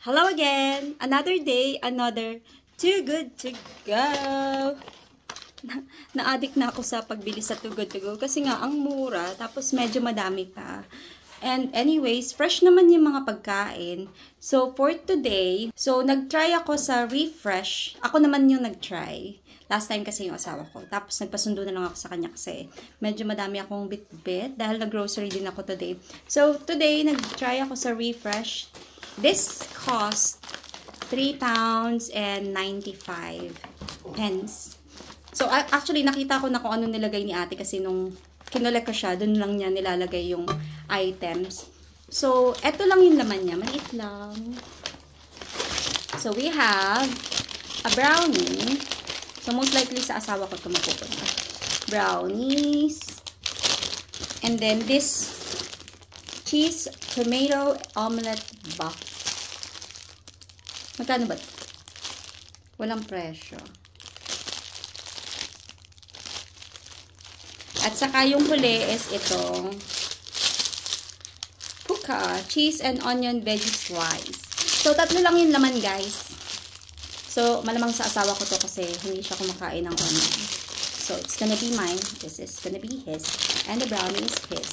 Hello again! Another day, another Too Good To Go! Na-addict na ako sa pagbili sa Too Good To Go kasi nga ang mura, tapos medyo madami pa. And anyways, fresh naman yung mga pagkain. So for today, nag-try ako sa Refresh. Ako naman yung nag-try. Last time kasi yung asawa ko. Tapos nagpasundo na lang ako sa kanya kasi medyo madami akong bit-bit dahil nag-grocery din ako today. So today, nag-try ako sa Refresh. This cost £3.95. So actually, nakita ko na kung ano nilagay ni ate kasi nung kinolek ko siya, dun lang niya nilalagay yung items. So, eto lang yung laman niya. Maliit lang. So, we have a brownie. So, most likely sa asawa ko ito mapupunta. Brownies. And then, this cheese tomato omelette buff. Magkano ba ito? Walang presyo. At saka yung huli is itong Puka cheese and onion veggie slice. So, tatlo lang yung laman, guys. So, malamang sa asawa ko to kasi hindi siya kumakain ng onion. So, it's gonna be mine. This is gonna be his. And the brownie is his.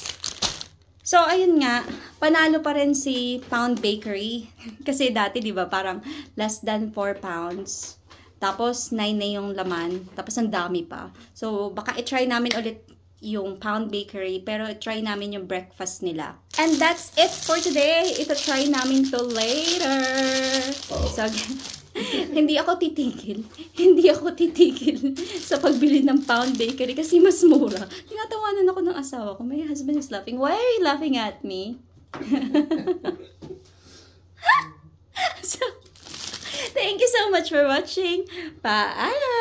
So, ayun nga. Panalo pa rin si Pound Bakery. Kasi dati, di ba, parang less than 4 pounds. Tapos, 9 na yung laman. Tapos, ang dami pa. So, baka i-try namin ulit yung Pound Bakery, pero try namin yung breakfast nila. And that's it for today. Ito try namin to later. So, hindi ako titigil. Hindi ako titigil sa pagbili ng Pound Bakery kasi mas mura. Tinatawanan ako ng asawa ko. My husband is laughing. Why are you laughing at me? So, thank you so much for watching. Bye!